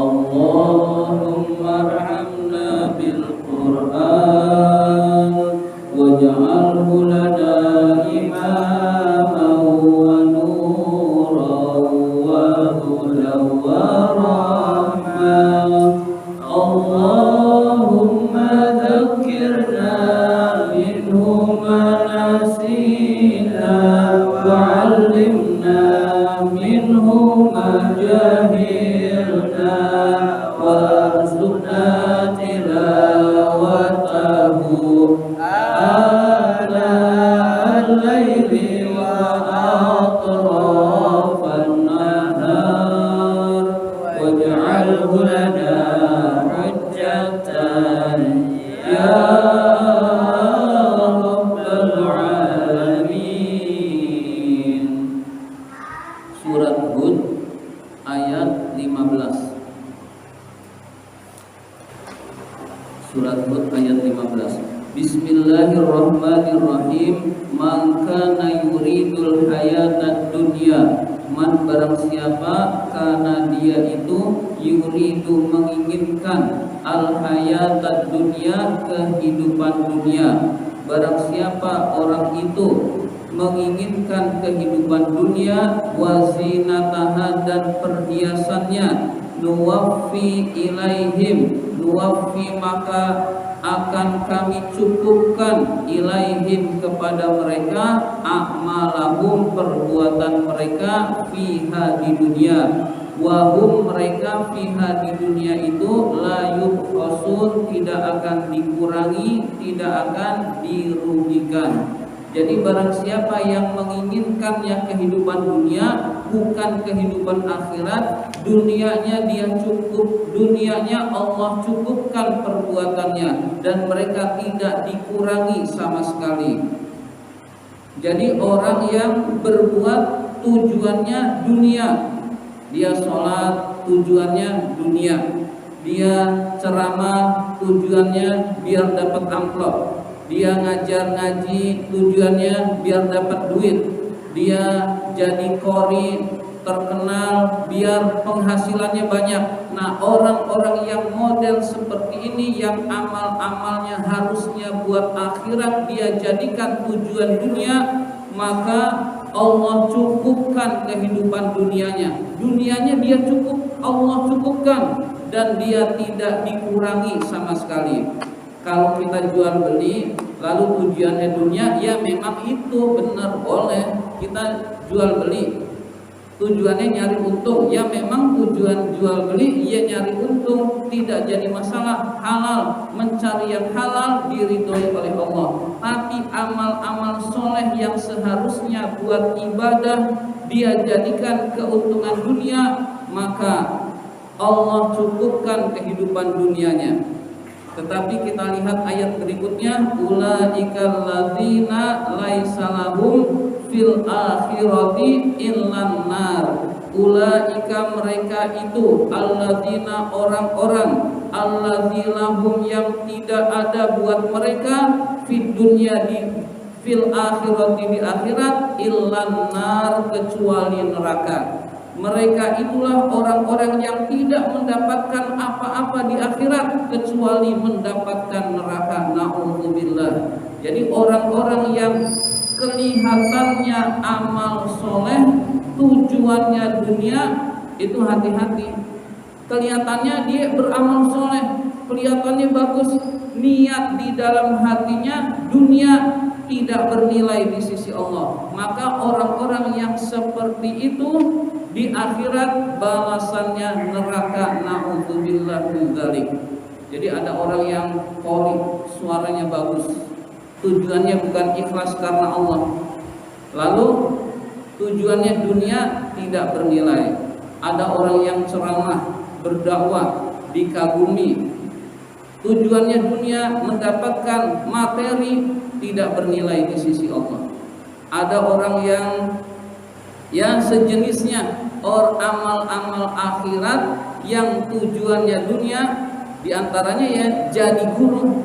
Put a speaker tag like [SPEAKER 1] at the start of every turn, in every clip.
[SPEAKER 1] اللهم ارحمنا بالقرآن واجعله لنا إماما ونورا وهدى ورحمة. اللهم ذكرنا منه ما نسينا وعلمنا منه ما جهلنا وارزقنا تلاوته آناء الليل وأطراف النهار واجعله لنا حجة يا رب العالمين. Surat Hud ayat 15. Surat Hud ayat 15. Bismillahirrahmanirrahim. Man kana yuridul hayatad dunya, man barang siapa kana dia itu yuridu menginginkan al hayatad dunya, kehidupan dunia. Barang siapa orang itu menginginkan kehidupan dunia, wazinataha dan perhiasannya, nuwaffi ilaihim, nuwaffi maka akan kami cukupkan ilaihim kepada mereka, a'malahum perbuatan mereka, fiha di dunia, wahum mereka fiha di dunia itu la yubkhasun tidak akan dikurangi, tidak akan dirugikan. Jadi barang siapa yang menginginkannya kehidupan dunia, bukan kehidupan akhirat, dunianya dia cukup, dunianya Allah cukupkan perbuatannya dan mereka tidak dikurangi sama sekali. Jadi orang yang berbuat tujuannya dunia, dia sholat tujuannya dunia, dia ceramah tujuannya biar dapat amplop, dia ngajar ngaji tujuannya biar dapat duit, dia jadi qori terkenal biar penghasilannya banyak. Nah, orang-orang yang model seperti ini, yang amal-amalnya harusnya buat akhirat, dia jadikan tujuan dunia, maka Allah cukupkan kehidupan dunianya. Dunianya dia cukup, Allah cukupkan, dan dia tidak dikurangi sama sekali. Kalau kita jual beli lalu tujuannya dunia, ya memang itu benar, boleh kita jual beli tujuannya nyari untung, ya memang tujuan jual beli ya nyari untung, tidak jadi masalah, halal, mencari yang halal diridhoi oleh Allah. Tapi amal-amal soleh yang seharusnya buat ibadah dia jadikan keuntungan dunia, maka Allah cukupkan kehidupan dunianya. Tetapi kita lihat ayat berikutnya, ulaikal ladzina laisa lahum fil akhirati illan nar. Ulaika mereka itu alladzina orang-orang, alladzilahum yang tidak ada buat mereka fid dunya di fil akhirati di akhirat illan nar kecuali neraka. Mereka itulah orang-orang yang tidak mendapatkan apa-apa di akhirat kecuali mendapatkan neraka. Na'udzubillah. Jadi orang-orang yang kelihatannya amal soleh, tujuannya dunia, itu hati-hati. Kelihatannya dia beramal soleh, kelihatannya bagus, niat di dalam hatinya dunia, tidak bernilai di sisi Allah. Maka orang-orang yang seperti itu di akhirat balasannya neraka. Na'udzubillah min dzalik. Jadi ada orang yang qori, suaranya bagus, tujuannya bukan ikhlas karena Allah, lalu tujuannya dunia, tidak bernilai. Ada orang yang ceramah, berdakwah, dikagumi, tujuannya dunia, mendapatkan materi, tidak bernilai di sisi Allah. Ada orang yang sejenisnya amal-amal akhirat yang tujuannya dunia, diantaranya ya jadi guru.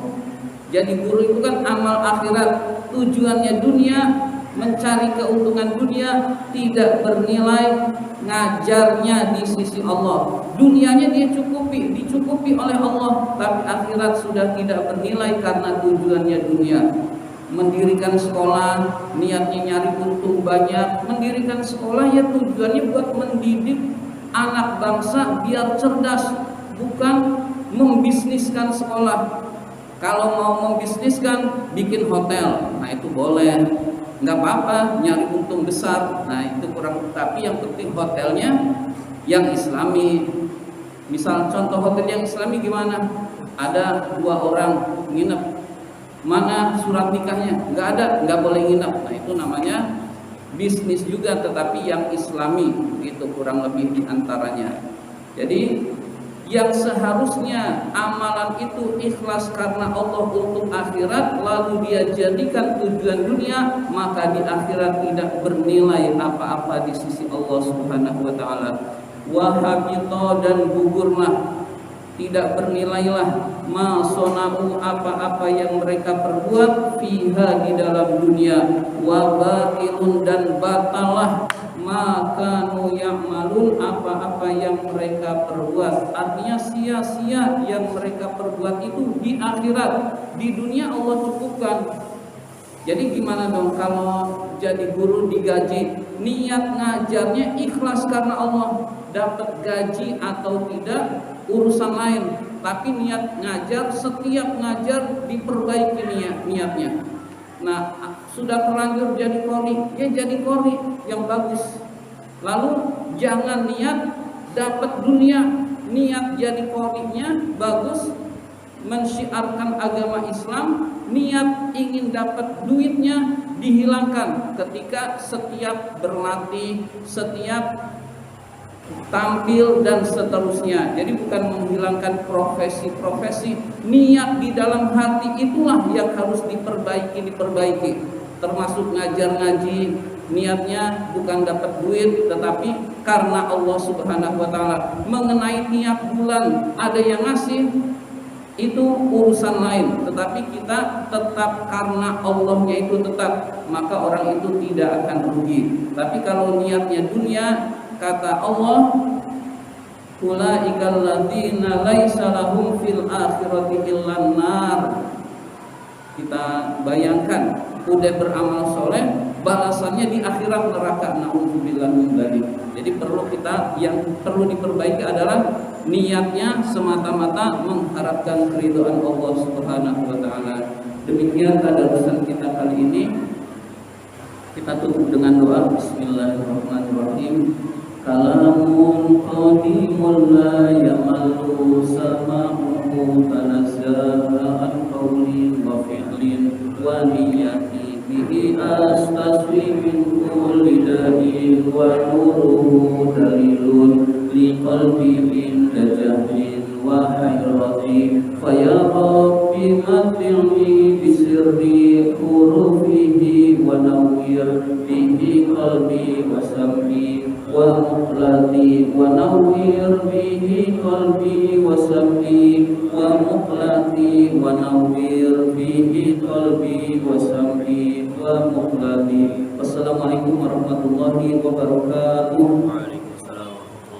[SPEAKER 1] Jadi guru itu kan amal akhirat, tujuannya dunia, mencari keuntungan dunia, tidak bernilai ngajarnya di sisi Allah. Dunianya dia dicukupi oleh Allah, tapi akhirat sudah tidak bernilai karena tujuannya dunia. Mendirikan sekolah, niatnya nyari untung banyak. Mendirikan sekolah ya tujuannya buat mendidik anak bangsa biar cerdas, bukan membisniskan sekolah. Kalau mau membisniskan, bikin hotel, nah itu boleh, nggak apa-apa, nyari untung besar, nah itu kurang. Tapi yang penting hotelnya yang Islami. Misal contoh hotel yang Islami gimana? Ada 2 orang nginep, mana surat nikahnya? Nggak ada, nggak boleh nginep. Nah itu namanya bisnis juga, tetapi yang Islami, itu kurang lebih diantaranya. Jadi yang seharusnya amalan itu ikhlas karena Allah untuk akhirat, lalu dia jadikan tujuan dunia, maka di akhirat tidak bernilai apa-apa di sisi Allah Subhanahu wa taala. Wa habita, dan gugurlah, tidak bernilailah, ma sonau, apa-apa yang mereka perbuat, fiha, di dalam dunia, wa batilun, dan batalah, maka ya'malun, apa-apa yang mereka perbuat. Artinya sia-sia yang mereka perbuat itu di akhirat. Di dunia Allah cukupkan. Jadi gimana dong kalau jadi guru digaji, niat ngajarnya ikhlas karena Allah, dapat gaji atau tidak urusan lain, tapi niat ngajar, setiap ngajar diperbaiki niatnya. Nah, sudah terlanjur jadi qori, ya jadi qori yang bagus. Lalu jangan niat dapat dunia, niat jadi qorinya bagus, mensyiarkan agama Islam, niat ingin dapat duitnya dihilangkan ketika setiap berlatih, setiap tampil dan seterusnya. Jadi bukan menghilangkan profesi-profesi, niat di dalam hati itulah yang harus diperbaiki. Termasuk ngajar ngaji, niatnya bukan dapat duit, tetapi karena Allah Subhanahu wa taala. Mengenai tiap bulan ada yang ngasih, itu urusan lain, tetapi kita tetap karena Allahnya itu tetap, maka orang itu tidak akan rugi. Tapi kalau niatnya dunia, kata Allah, ulaikal ladzina laisa lahum fil akhirati illan nar. Kita bayangkan udah beramal soleh, balasannya di akhirat neraka. Nauzubillah min dzalik. Jadi yang perlu diperbaiki adalah niatnya semata-mata mengharapkan keridhaan Allah Subhanahu wa taala. Demikian tadarusan kita kali ini. Kita tutup dengan doa. Bismillahirrahmanirrahim. Kalamun qadimun la yamallu sama'uhu tanazzaha an qawlin wa fi'lin wa niyati bihi astaswi min kulli da'in wa nuruhu dalilun li qalbi min dajahin wa hayrati fa ya rabbi matilni bisirri hurufihi wa nawwir bihi qalbi wa sam'i wa muqlati wa nawwir bihi qalbi wa sam'i wa muqlati wa nawwir bihi qalbi wa sam'i wa muqlati. Wassalamualaikum warahmatullahi wabarakatuh.